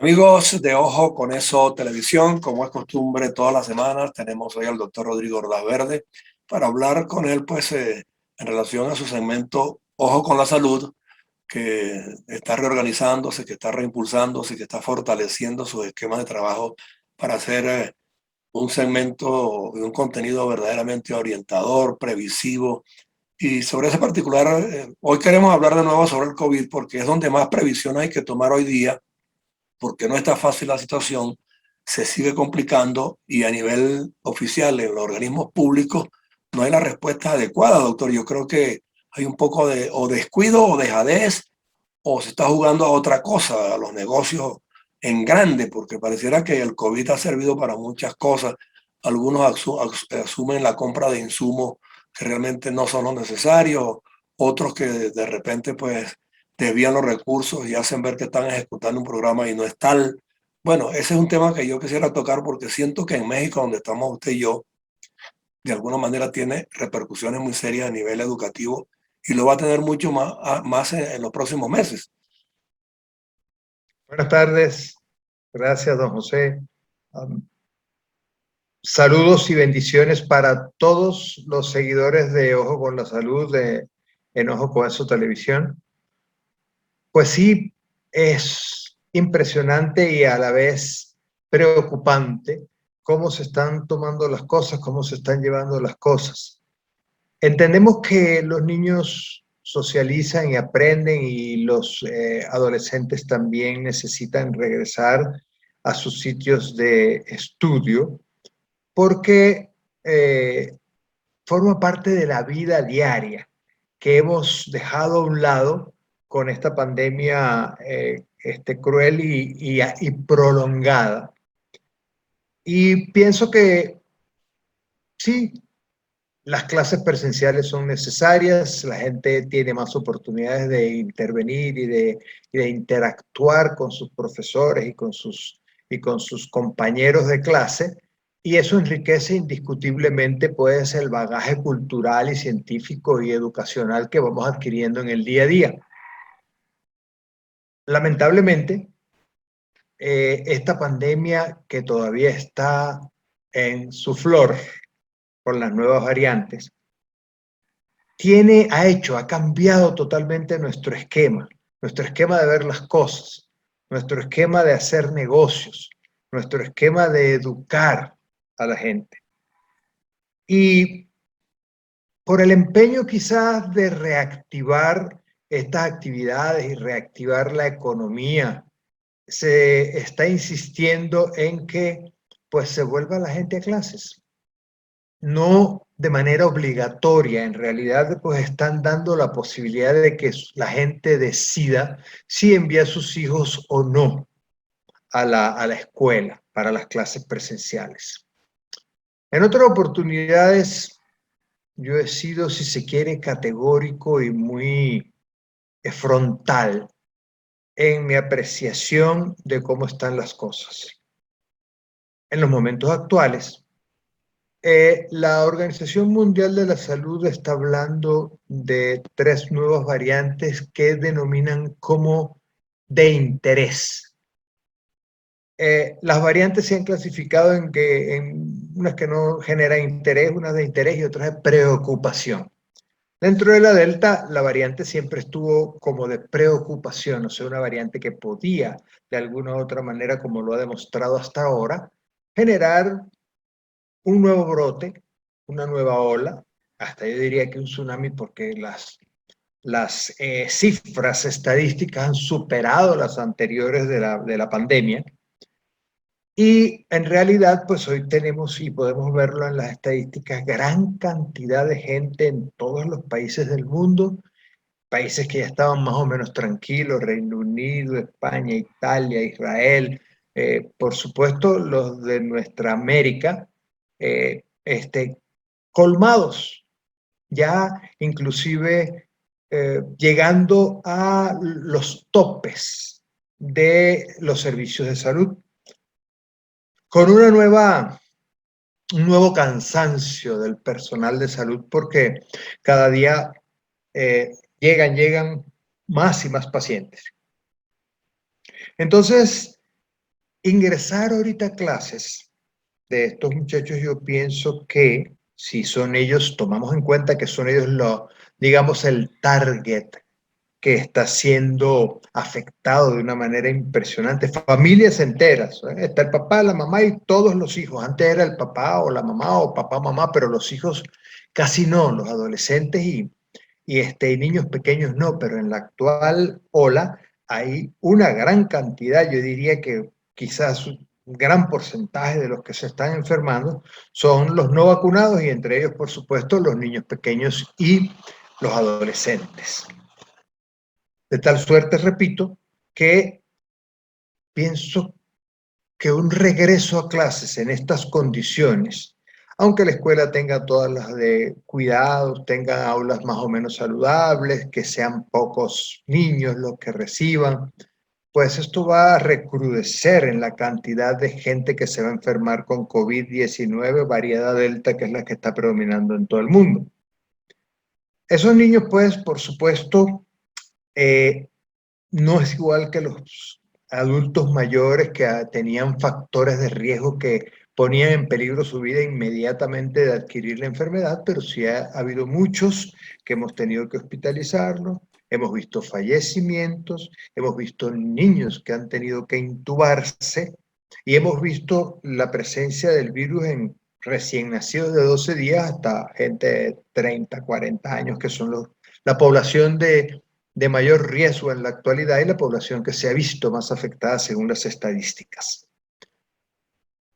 Amigos de Ojo con Eso Televisión, como es costumbre todas las semanas, tenemos hoy al doctor Rodrigo Ordaz Verde para hablar con él en relación a su segmento Ojo con la Salud, que está reorganizándose, que está reimpulsándose, que está fortaleciendo sus esquemas de trabajo para hacer un segmento y un contenido verdaderamente orientador, previsivo. Y sobre ese particular, hoy queremos hablar de nuevo sobre el COVID porque es donde más previsión hay que tomar hoy día porque no está fácil la situación, se sigue complicando y a nivel oficial en los organismos públicos no hay la respuesta adecuada, doctor. Yo creo que hay un poco de o descuido o dejadez o se está jugando a otra cosa, a los negocios en grande, porque pareciera que el COVID ha servido para muchas cosas. Algunos asumen la compra de insumos que realmente no son los necesarios, otros que de repente pues desvían los recursos y hacen ver que están ejecutando un programa y no es tal. Bueno, ese es un tema que yo quisiera tocar porque siento que en México, donde estamos usted y yo, de alguna manera tiene repercusiones muy serias a nivel educativo y lo va a tener mucho más en los próximos meses. Buenas tardes, gracias don José. Um, Saludos y bendiciones para todos los seguidores de Ojo con la Salud, en Ojo con Eso Televisión. Pues sí, es impresionante y a la vez preocupante cómo se están tomando las cosas, cómo se están llevando las cosas. Entendemos que los niños socializan y aprenden y los adolescentes también necesitan regresar a sus sitios de estudio porque forma parte de la vida diaria que hemos dejado a un lado con esta pandemia cruel y prolongada. Y pienso que sí, las clases presenciales son necesarias, la gente tiene más oportunidades de intervenir y de interactuar con sus profesores y con sus compañeros de clase, y eso enriquece indiscutiblemente pues el bagaje cultural y científico y educacional que vamos adquiriendo en el día a día. Lamentablemente, esta pandemia que todavía está en su flor con las nuevas variantes, ha cambiado totalmente nuestro esquema de ver las cosas, nuestro esquema de hacer negocios, nuestro esquema de educar a la gente. Y por el empeño quizás de reactivar estas actividades y reactivar la economía, se está insistiendo en que pues se vuelva la gente a clases. No de manera obligatoria, en realidad pues están dando la posibilidad de que la gente decida si envía a sus hijos o no a la escuela para las clases presenciales. En otras oportunidades yo he sido, si se quiere, categórico y muy frontal en mi apreciación de cómo están las cosas. En los momentos actuales, la Organización Mundial de la Salud está hablando de 3 nuevas variantes que denominan como de interés. Las variantes se han clasificado en unas que no generan interés, unas de interés y otras de preocupación. Dentro de la Delta, la variante siempre estuvo como de preocupación, o sea, una variante que podía, de alguna u otra manera, como lo ha demostrado hasta ahora, generar un nuevo brote, una nueva ola, hasta yo diría que un tsunami, porque las cifras estadísticas han superado las anteriores de la pandemia. Y en realidad, pues hoy tenemos, y podemos verlo en las estadísticas, gran cantidad de gente en todos los países del mundo, países que ya estaban más o menos tranquilos, Reino Unido, España, Italia, Israel, por supuesto los de nuestra América, eh, colmados, ya inclusive llegando a los topes de los servicios de salud, con un nuevo cansancio del personal de salud, porque cada día llegan más y más pacientes. Entonces, ingresar ahorita a clases de estos muchachos, yo pienso que si son ellos, tomamos en cuenta que son ellos digamos, el target que está siendo afectado de una manera impresionante. Familias enteras, ¿eh? Está el papá, la mamá y todos los hijos. Antes era el papá o la mamá o papá, mamá, pero los hijos casi no, los adolescentes y niños pequeños no, pero en la actual ola hay una gran cantidad, yo diría que quizás un gran porcentaje de los que se están enfermando son los no vacunados y entre ellos, por supuesto, los niños pequeños y los adolescentes. De tal suerte, repito, que pienso que un regreso a clases en estas condiciones, aunque la escuela tenga todas las de cuidados, tenga aulas más o menos saludables, que sean pocos niños los que reciban, pues esto va a recrudecer en la cantidad de gente que se va a enfermar con COVID-19, variedad Delta, que es la que está predominando en todo el mundo. Esos niños, pues, por supuesto, no es igual que los adultos mayores que tenían factores de riesgo que ponían en peligro su vida inmediatamente de adquirir la enfermedad, pero sí ha habido muchos que hemos tenido que hospitalizarlos, hemos visto fallecimientos, hemos visto niños que han tenido que intubarse y hemos visto la presencia del virus en recién nacidos de 12 días hasta gente de 30, 40 años, que son la población de mayor riesgo en la actualidad y la población que se ha visto más afectada según las estadísticas.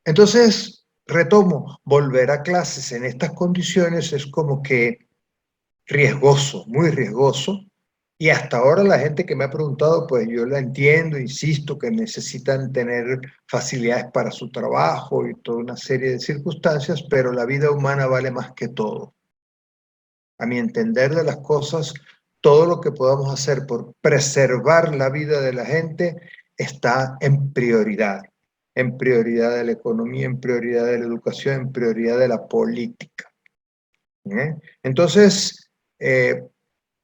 Entonces, retomo, volver a clases en estas condiciones es como que riesgoso, muy riesgoso, y hasta ahora la gente que me ha preguntado, pues yo la entiendo, insisto, que necesitan tener facilidades para su trabajo y toda una serie de circunstancias, pero la vida humana vale más que todo. A mi entender de las cosas, todo lo que podamos hacer por preservar la vida de la gente está en prioridad de la economía, en prioridad de la educación, en prioridad de la política. ¿Eh? Entonces,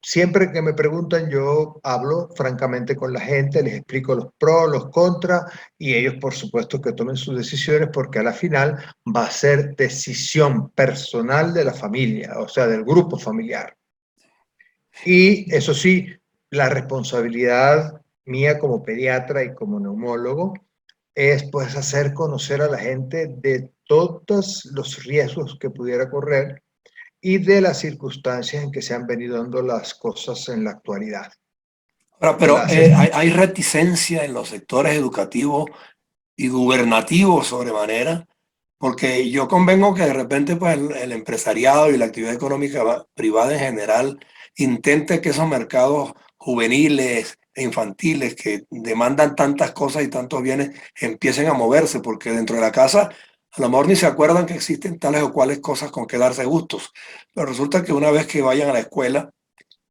siempre que me preguntan, yo hablo francamente con la gente, les explico los pros, los contras, y ellos, por supuesto, que tomen sus decisiones, porque a la final va a ser decisión personal de la familia, o sea, del grupo familiar. Y eso sí, la responsabilidad mía como pediatra y como neumólogo es pues hacer conocer a la gente de todos los riesgos que pudiera correr y de las circunstancias en que se han venido dando las cosas en la actualidad. Ahora, pero Las, hay reticencia en los sectores educativos y gubernativos sobremanera, porque yo convengo que de repente pues el empresariado y la actividad económica privada en general intente que esos mercados juveniles e infantiles que demandan tantas cosas y tantos bienes empiecen a moverse, porque dentro de la casa a lo mejor ni se acuerdan que existen tales o cuales cosas con que darse gustos, pero resulta que una vez que vayan a la escuela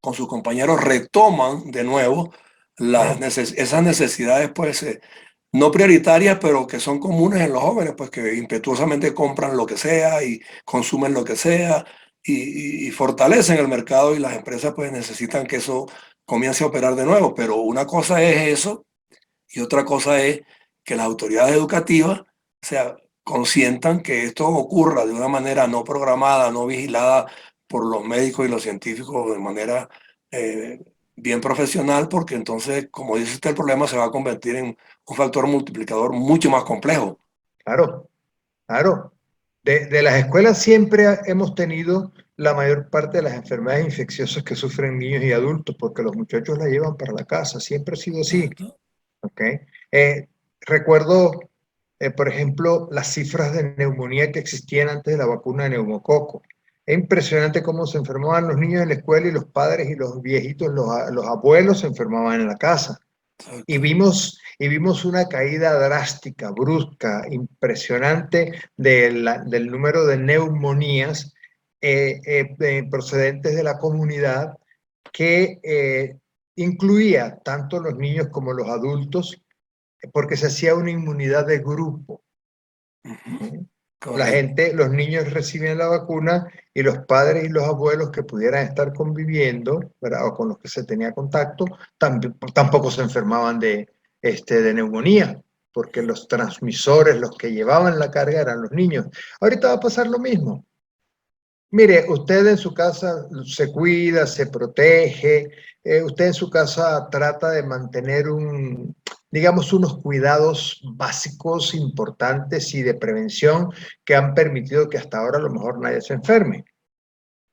con sus compañeros retoman de nuevo claro, esas necesidades pues no prioritarias, pero que son comunes en los jóvenes, pues que impetuosamente compran lo que sea y consumen lo que sea y fortalecen el mercado y las empresas pues necesitan que eso comience a operar de nuevo. Pero una cosa es eso y otra cosa es que las autoridades educativas, o sea, consientan que esto ocurra de una manera no programada, no vigilada por los médicos y los científicos de manera eh, bien profesional, porque entonces, como dice usted, el problema se va a convertir en un factor multiplicador mucho más complejo. claro, claro. De las escuelas siempre hemos tenido la mayor parte de las enfermedades infecciosas que sufren niños y adultos, porque los muchachos la llevan para la casa, siempre ha sido así. Exacto. ¿Okay? Recuerdo, por ejemplo, las cifras de neumonía que existían antes de la vacuna de neumococo. Es impresionante cómo se enfermaban los niños en la escuela y los padres y los viejitos, los abuelos se enfermaban en la casa. Exacto. Y vimos una caída drástica, brusca, impresionante del número de neumonías procedentes de la comunidad que incluía tanto los niños como los adultos, porque se hacía una inmunidad de grupo. Ujú. La Correcto. gente, los niños recibían la vacuna y los padres y los abuelos que pudieran estar conviviendo, ¿verdad? O con los que se tenía contacto, tampoco se enfermaban de neumonía. porque los transmisores, los que llevaban la carga eran los niños. Ahorita va a pasar lo mismo. Mire, usted en su casa se cuida, se protege, usted en su casa trata de mantener digamos, unos cuidados básicos importantes y de prevención que han permitido que hasta ahora a lo mejor nadie se enferme.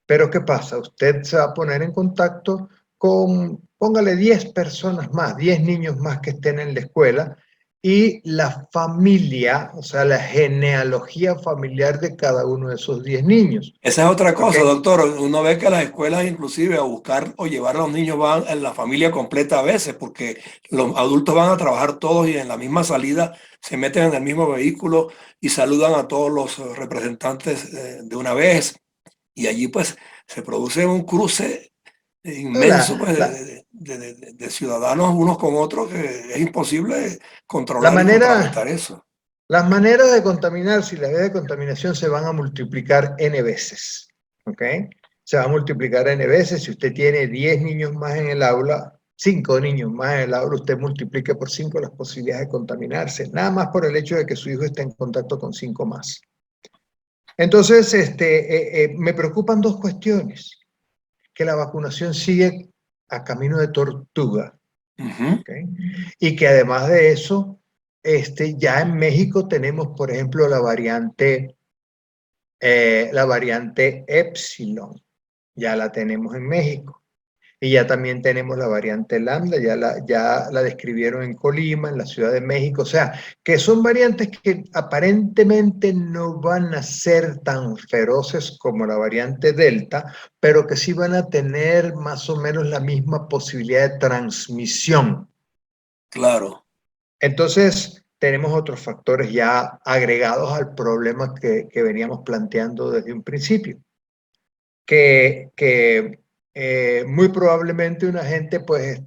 Pero ¿qué pasa? Usted se va a poner en contacto con, póngale 10 personas más, 10 niños más que estén en la escuela y la familia, o sea, la genealogía familiar de cada uno de esos 10 niños. Esa es otra ¿Ok? cosa, doctor. Uno ve que las escuelas inclusive a buscar o llevar a los niños van en la familia completa a veces, porque los adultos van a trabajar todos y en la misma salida se meten en el mismo vehículo y saludan a todos los representantes de una vez. Y allí pues se produce un cruce inmenso La, pues, la, de ciudadanos unos con otros que es imposible la controlar y contrarrestar manera, eso. las maneras de contaminarse y las vías de contaminación se van a multiplicar N veces. ¿Ok? Se va a multiplicar N veces. Si usted tiene 10 niños más en el aula, 5 niños más en el aula, usted multiplique por 5 las posibilidades de contaminarse, nada más por el hecho de que su hijo esté en contacto con 5 más. Entonces, me preocupan dos cuestiones. Que la vacunación sigue a camino de tortuga. Ujú. ¿Ok? Y que además de eso, ya en México tenemos, por ejemplo, la variante Epsilon, ya la tenemos en México. Y ya también tenemos la variante Lambda, ya la describieron en Colima, en la Ciudad de México. O sea, que son variantes que aparentemente no van a ser tan feroces como la variante Delta, pero que sí van a tener más o menos la misma posibilidad de transmisión. Claro. Entonces, tenemos otros factores ya agregados al problema que veníamos planteando desde un principio, que muy probablemente una gente pues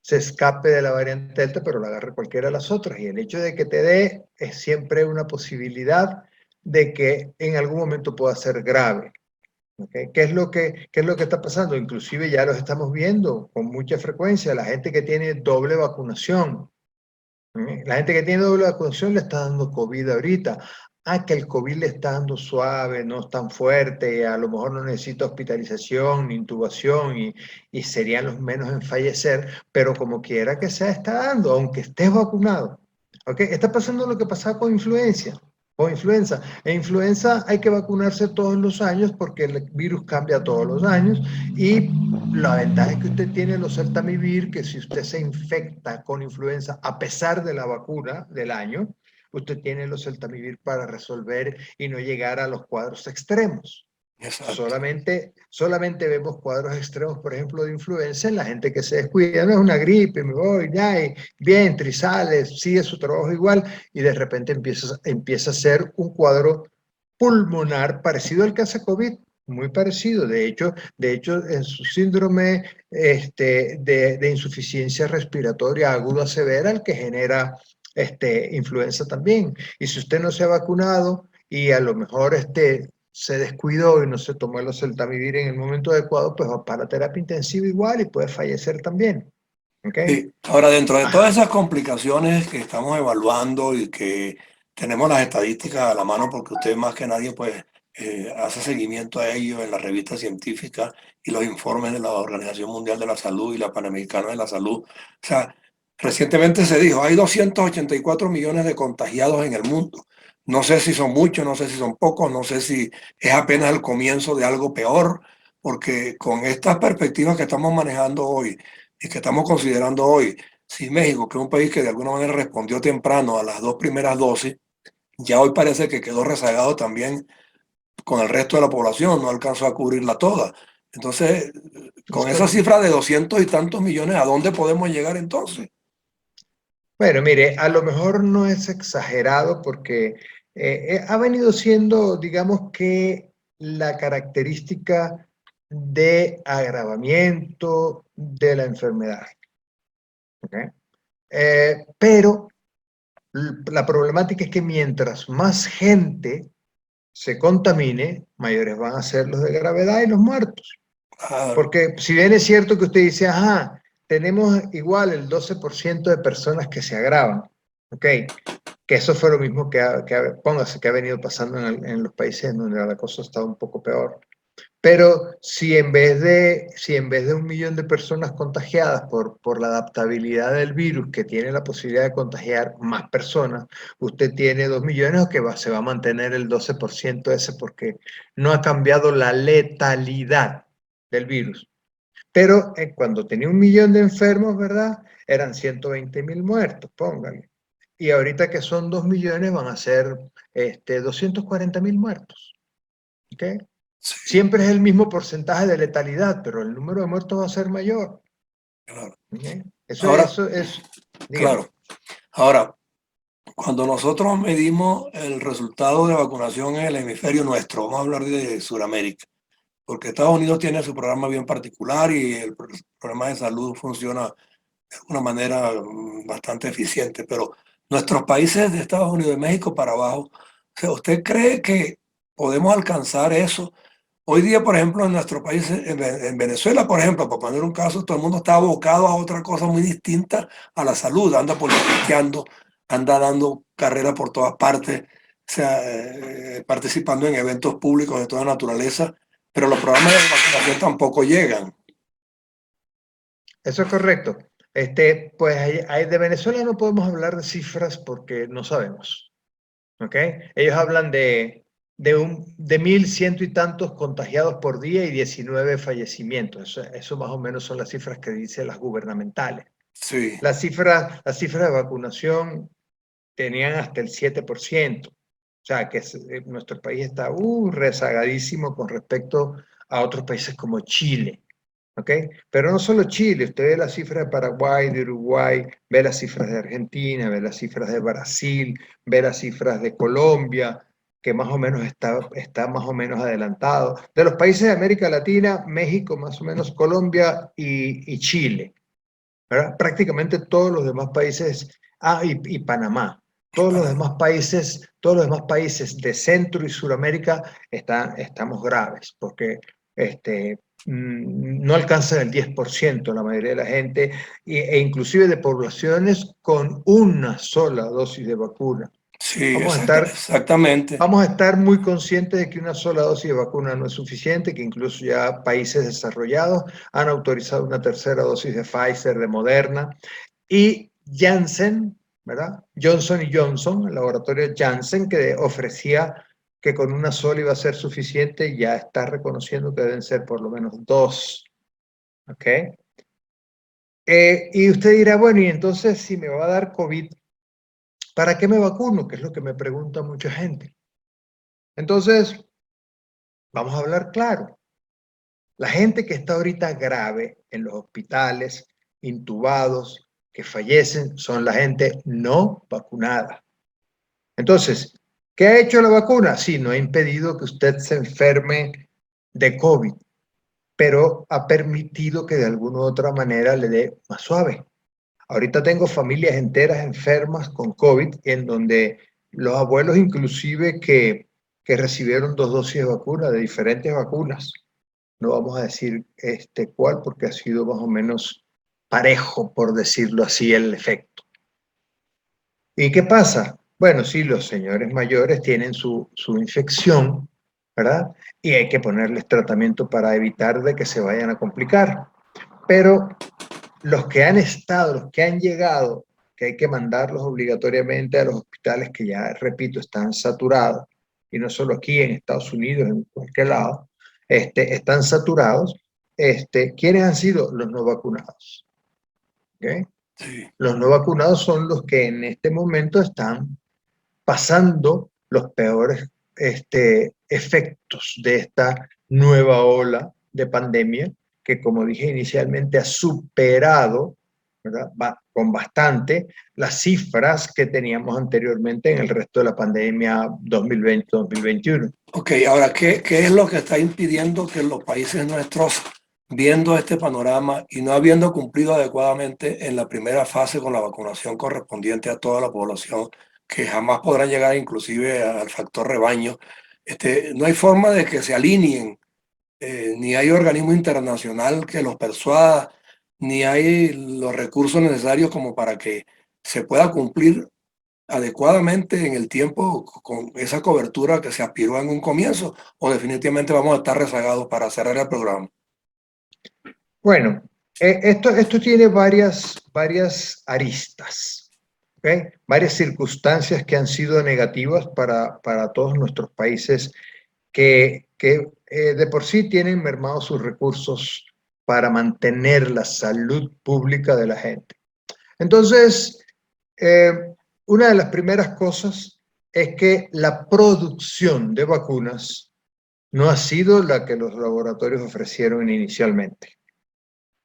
se escape de la variante Delta, pero la agarre cualquiera de las otras. Y el hecho de que te dé es siempre una posibilidad de que en algún momento pueda ser grave. ¿Okay? ¿Qué es lo que está pasando? Inclusive ya lo estamos viendo con mucha frecuencia, la gente que tiene doble vacunación. La gente que tiene doble vacunación le está dando COVID ahorita. Ah, que el COVID le está dando suave, no es tan fuerte, a lo mejor no necesita hospitalización ni intubación y serían los menos en fallecer, pero como quiera que sea, está dando, aunque estés vacunado. ¿Ok? Está pasando lo que pasaba con influenza. O influenza. En influenza hay que vacunarse todos los años porque el virus cambia todos los años y la ventaja es que usted tiene los Celtamivir, que si usted se infecta con influenza a pesar de la vacuna del año, usted tiene los Celtamivir para resolver y no llegar a los cuadros extremos. Exacto. Solamente vemos cuadros extremos, por ejemplo, de influenza en la gente que se descuida. No es una gripe, me voy, ya, y bien, trisales, sigue su trabajo igual, y de repente empieza a ser un cuadro pulmonar parecido al que hace COVID, muy parecido. De hecho en su síndrome de insuficiencia respiratoria aguda severa, el que genera influenza también. Y si usted no se ha vacunado y a lo mejor se descuidó y no se tomó el oseltamivir en el momento adecuado, pues va para terapia intensiva igual y puede fallecer también. ¿Ok? Sí. Ahora, dentro de todas Ajá. esas complicaciones que estamos evaluando y que tenemos las estadísticas a la mano, porque usted más que nadie pues hace seguimiento a ello en las revistas científicas y los informes de la Organización Mundial de la Salud y la Panamericana de la Salud. O sea, recientemente se dijo, hay 284 millones de contagiados en el mundo. No sé si son muchos, no sé si son pocos, no sé si es apenas el comienzo de algo peor, porque con estas perspectivas que estamos manejando hoy, y que estamos considerando hoy, si México, que es un país que de alguna manera respondió temprano a las dos primeras dosis, ya hoy parece que quedó rezagado también con el resto de la población, no alcanzó a cubrirla toda. Entonces, Es con esa correcto. cifra de 200 y tantos millones, ¿a dónde podemos llegar entonces? Bueno, mire, a lo mejor no es exagerado porque ha venido siendo, digamos que, la característica de agravamiento de la enfermedad. ¿Ok? Pero la problemática es que mientras más gente se contamine, mayores van a ser los de gravedad y los muertos. Claro, Porque si bien es cierto que usted dice, ajá, tenemos igual el 12% de personas que se agravan, ¿ok? Que eso fue lo mismo póngase, que ha venido pasando en los países donde la cosa está un poco peor. Pero si en vez de 1 millón de personas contagiadas por la adaptabilidad del virus, que tiene la posibilidad de contagiar más personas, usted tiene 2 millones, o que se va a mantener el 12% ese, porque no ha cambiado la letalidad del virus. Pero cuando tenía 1 millón de enfermos, ¿verdad? Eran 120.000 muertos, póngale. Y ahorita que son 2 millones van a ser 240.000 muertos. ¿Ok? Sí, Siempre es el mismo porcentaje de letalidad, pero el número de muertos va a ser mayor. claro. ¿Ok? Ahora, Eso es, dígame. claro. Ahora, cuando nosotros medimos el resultado de vacunación en el hemisferio nuestro, vamos a hablar de Sudamérica, porque Estados Unidos tiene su programa bien particular y el programa de salud funciona de una manera bastante eficiente, pero nuestros países de Estados Unidos y México para abajo, o sea, ¿usted cree que podemos alcanzar eso? Hoy día, por ejemplo, en nuestro país, en Venezuela, por ejemplo, para poner un caso, todo el mundo está abocado a otra cosa muy distinta a la salud, anda politiqueando, anda dando carrera por todas partes, o sea, participando en eventos públicos de toda naturaleza, pero los programas de vacunación tampoco llegan. Eso es correcto. Pues de Venezuela no podemos hablar de cifras porque no sabemos. ¿Ok? Ellos hablan de 1.100 y tantos contagiados por día y 19 fallecimientos. Eso más o menos son las cifras que dicen las gubernamentales. Sí, Las cifras de vacunación tenían hasta el 7%. O sea, que nuestro país está rezagadísimo con respecto a otros países como Chile. ¿Ok? Pero no solo Chile, usted ve las cifras de Paraguay, de Uruguay, ve las cifras de Argentina, ve las cifras de Brasil, ve las cifras de Colombia, que más o menos está más o menos adelantado. De los países de América Latina, México más o menos, Colombia y Chile, ¿verdad? Prácticamente todos los demás países, y Panamá, y todos los demás países de Centro y Suramérica estamos graves, porque no alcanzan el 10% la mayoría de la gente, e inclusive de poblaciones con una sola dosis de vacuna. sí, Vamos a estar exactamente. Vamos a estar muy conscientes de que una sola dosis de vacuna no es suficiente, que incluso ya países desarrollados han autorizado una tercera dosis de Pfizer, de Moderna, y Janssen, ¿verdad? Johnson y Johnson, el laboratorio Janssen, que ofrecía que con una sola iba a ser suficiente, ya está reconociendo que deben ser por lo menos dos. ¿Ok? Y usted dirá, bueno, y entonces si me va a dar COVID, ¿para qué me vacuno? Que es lo que me pregunta mucha gente. Entonces, vamos a hablar claro. La gente que está ahorita grave en los hospitales, intubados, que fallecen, son la gente no vacunada. Entonces, ¿qué ha hecho la vacuna? Sí, no ha impedido que usted se enferme de COVID, pero ha permitido que de alguna u otra manera le dé más suave. Ahorita tengo familias enteras enfermas con COVID, en donde los abuelos inclusive que recibieron 2 dosis de vacuna, de diferentes vacunas, no vamos a decir cuál, porque ha sido más o menos parejo, por decirlo así, el efecto. ¿Y qué pasa? Bueno, sí, los señores mayores tienen su infección, ¿verdad? Y hay que ponerles tratamiento para evitar de que se vayan a complicar. Pero los que han estado, los que han llegado, que hay que mandarlos obligatoriamente a los hospitales que ya, repito, están saturados, y no solo aquí en Estados Unidos, en cualquier lado, están saturados. ¿Quiénes han sido? Los no vacunados. ¿Okay? Sí. Los no vacunados son los que en este momento están pasando los peores efectos de esta nueva ola de pandemia, que como dije inicialmente ha superado, ¿verdad? Con bastante las cifras que teníamos anteriormente en el resto de la pandemia 2020-2021. Ok, ahora, ¿qué es lo que está impidiendo que los países nuestros, viendo este panorama y no habiendo cumplido adecuadamente en la primera fase con la vacunación correspondiente a toda la población, que jamás podrán llegar inclusive al factor rebaño, no hay forma de que se alineen, ni hay organismo internacional que los persuada, ni hay los recursos necesarios como para que se pueda cumplir adecuadamente en el tiempo con esa cobertura que se aspiró en un comienzo, o definitivamente vamos a estar rezagados para cerrar el programa? Bueno, esto tiene varias aristas, ¿ok? Varias circunstancias que han sido negativas para todos nuestros países que de por sí tienen mermados sus recursos para mantener la salud pública de la gente. Entonces, eh, una de las primeras cosas es que la producción de vacunas no ha sido la que los laboratorios ofrecieron inicialmente.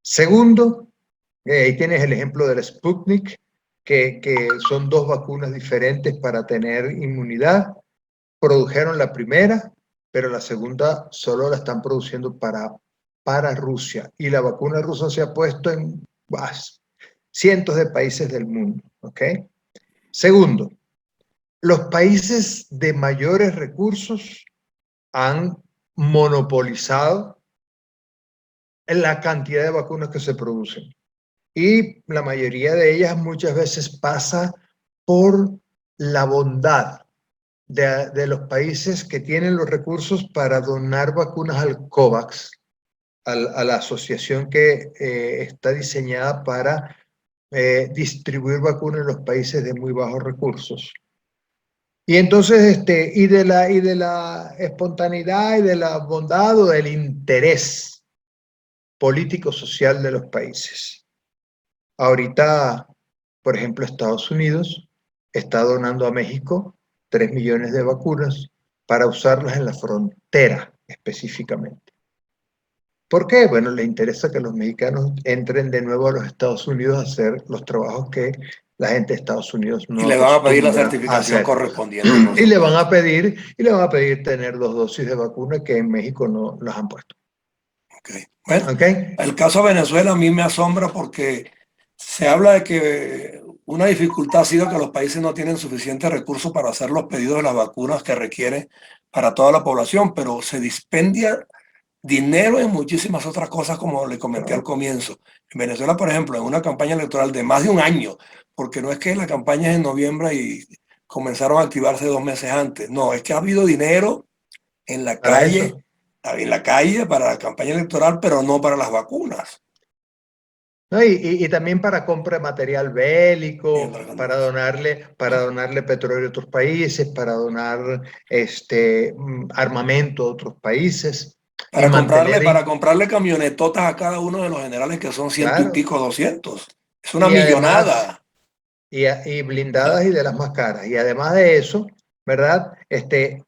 Segundo, ahí tienes el ejemplo del Sputnik, que son dos vacunas diferentes para tener inmunidad. Produjeron la primera, pero la segunda solo la están produciendo para Rusia. Y la vacuna rusa se ha puesto en cientos de países del mundo. ¿Ok? Segundo, los países de mayores recursos han monopolizado la cantidad de vacunas que se producen. Y la mayoría de ellas muchas veces pasa por la bondad de los países que tienen los recursos para donar vacunas al COVAX, a la asociación que está diseñada para distribuir vacunas en los países de muy bajos recursos. Y entonces, y de la espontaneidad y de la bondad o del interés político-social de los países. Ahorita, por ejemplo, Estados Unidos está donando a México 3 millones de vacunas para usarlas en la frontera específicamente. ¿Por qué? Bueno, le interesa que los mexicanos entren de nuevo a los Estados Unidos a hacer los trabajos que la gente de Estados Unidos Y no le van a pedir la acostumbra a certificación hacer. correspondiente, por Y le van supuesto. a pedir tener 2 dosis de vacuna que en México no las han puesto. Okay. Bueno, ¿Ok? el caso de Venezuela a mí me asombra porque se habla de que una dificultad ha sido que los países no tienen suficientes recursos para hacer los pedidos de las vacunas que requieren para toda la población, pero se dispendia dinero en muchísimas otras cosas, como le comenté al comienzo. En Venezuela, por ejemplo, en una campaña electoral de más de un año, porque no es que la campaña es en noviembre y comenzaron a activarse 2 meses antes, no, es que ha habido dinero en la Para calle, eso. para la campaña electoral, pero no para las vacunas. ¿No? Y también para compra de material Y bélico, entre- para donarle petróleo a otros países, para donar armamento a otros países y para comprarle camionetotas a cada uno de los generales que son ciento y claro, pico, 200. Es una y además, millonada. y blindadas y de las más caras. Y además de eso, ¿verdad?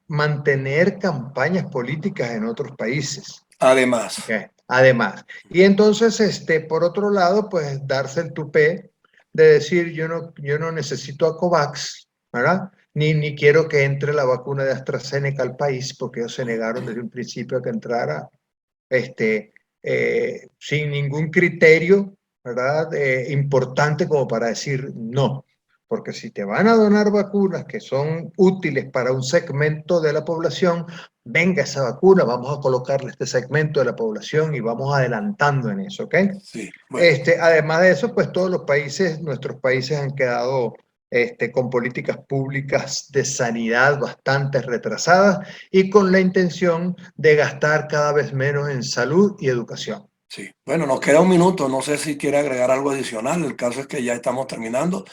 Mantener campañas políticas en otros países. Además, Okay. Además. Y entonces, por otro lado, pues darse el tupé de decir, yo no necesito a COVAX, ¿verdad? Ni quiero que entre la vacuna de AstraZeneca al país, porque ellos se negaron desde un principio a que entrara, sin ningún criterio, ¿verdad? Importante como para decir no. Porque si te van a donar vacunas que son útiles para un segmento de la población, venga esa vacuna, vamos a colocarle este segmento de la población y vamos adelantando en eso, ¿ok? sí, bueno. Además de eso, pues todos los países, nuestros países han quedado con políticas públicas de sanidad bastante retrasadas y con la intención de gastar cada vez menos en salud y educación. Sí, bueno, nos queda un minuto. No sé si quiere agregar algo adicional. El caso es que ya estamos terminando,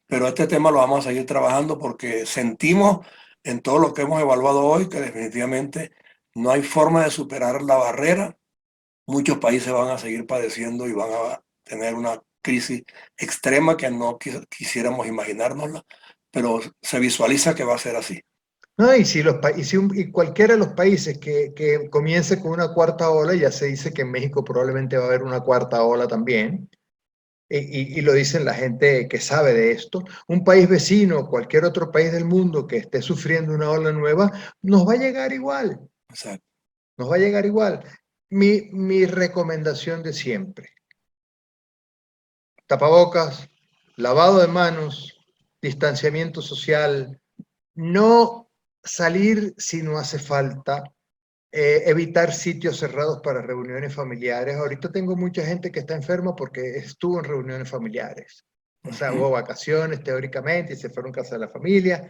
pero este tema lo vamos a seguir trabajando porque sentimos en todo lo que hemos evaluado hoy que definitivamente no hay forma de superar la barrera. Muchos países van a seguir padeciendo y van a tener una crisis extrema que no quisiéramos imaginárnosla, pero se visualiza que va a ser así. ¿No? Y cualquiera de los países que comience con una cuarta ola, ya se dice que en México probablemente va a haber una cuarta ola también, y lo dicen la gente que sabe de esto, un país vecino, cualquier otro país del mundo que esté sufriendo una ola nueva, nos va a llegar igual, Exacto. nos va a llegar igual. Mi recomendación de siempre, tapabocas, lavado de manos, distanciamiento social, no salir si no hace falta, evitar sitios cerrados para reuniones familiares. Ahorita tengo mucha gente que está enferma porque estuvo en reuniones familiares. O sea, hubo vacaciones teóricamente y se fueron a casa de la familia.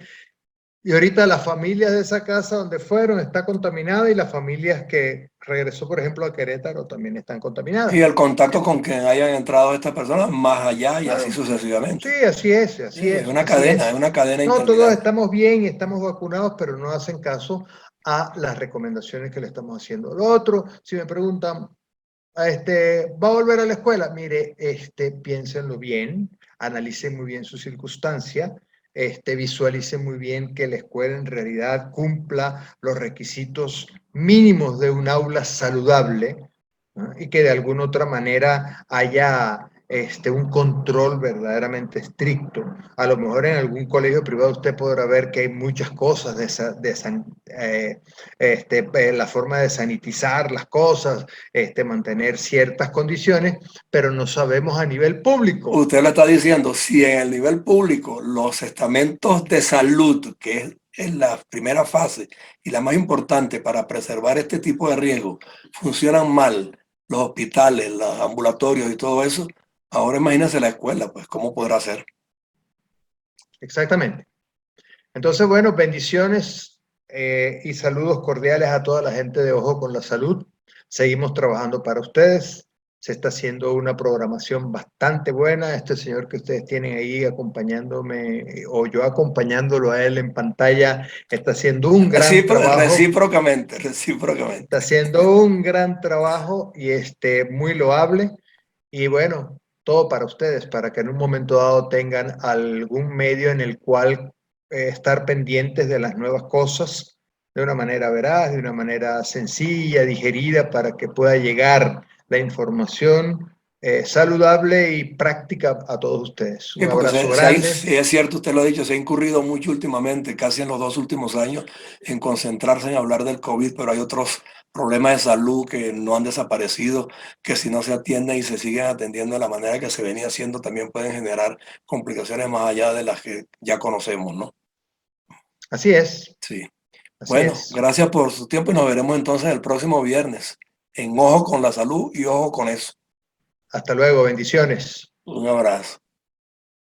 Y ahorita las familias de esa casa donde fueron está contaminada y las familias que regresó, por ejemplo, a Querétaro también están contaminadas. Y el contacto con quien hayan entrado estas personas más allá y así Claro. Sí, sucesivamente. así es, así Es es, una así cadena, es es. una cadena No, todos interminable. estamos bien y estamos vacunados, pero no hacen caso a las recomendaciones que le estamos haciendo. Lo otro, si me preguntan, ¿va a volver a la escuela? Mire, piénsenlo bien, analicen muy bien su circunstancia, visualicen muy bien que la escuela en realidad cumpla los requisitos mínimos de un aula saludable, ¿no? Y que de alguna otra manera haya un control verdaderamente estricto. A lo mejor en algún colegio privado usted podrá ver que hay muchas cosas la forma de sanitizar las cosas, mantener ciertas condiciones, pero no sabemos a nivel público. Usted lo está diciendo, si en el nivel público los estamentos de salud, que es en la primera fase y la más importante para preservar este tipo de riesgo, funcionan mal, los hospitales, los ambulatorios y todo eso, ahora imagínese la escuela, pues cómo podrá ser. Exactamente. Entonces, bueno, bendiciones y saludos cordiales a toda la gente de Ojo con la Salud. Seguimos trabajando para ustedes. Se está haciendo una programación bastante buena. Este señor que ustedes tienen ahí acompañándome o yo acompañándolo a él en pantalla está haciendo un gran trabajo. Recíprocamente, recíprocamente. Está haciendo un gran trabajo y muy loable. Y bueno, todo para ustedes, para que en un momento dado tengan algún medio en el cual estar pendientes de las nuevas cosas de una manera veraz, de una manera sencilla, digerida, para que pueda llegar la información saludable y práctica a todos ustedes. Sí, Un porque abrazo grande. sí, es cierto, usted lo ha dicho, se ha incurrido mucho últimamente, casi en los 2 últimos años, en concentrarse en hablar del COVID, pero hay otros problemas de salud que no han desaparecido, que si no se atienden y se siguen atendiendo de la manera que se venía haciendo, también pueden generar complicaciones más allá de las que ya conocemos, ¿no? Así es, Sí. así Bueno, es. gracias por su tiempo y nos veremos entonces el próximo viernes en Ojo con la Salud y Ojo con eso. Hasta luego, bendiciones. Un abrazo.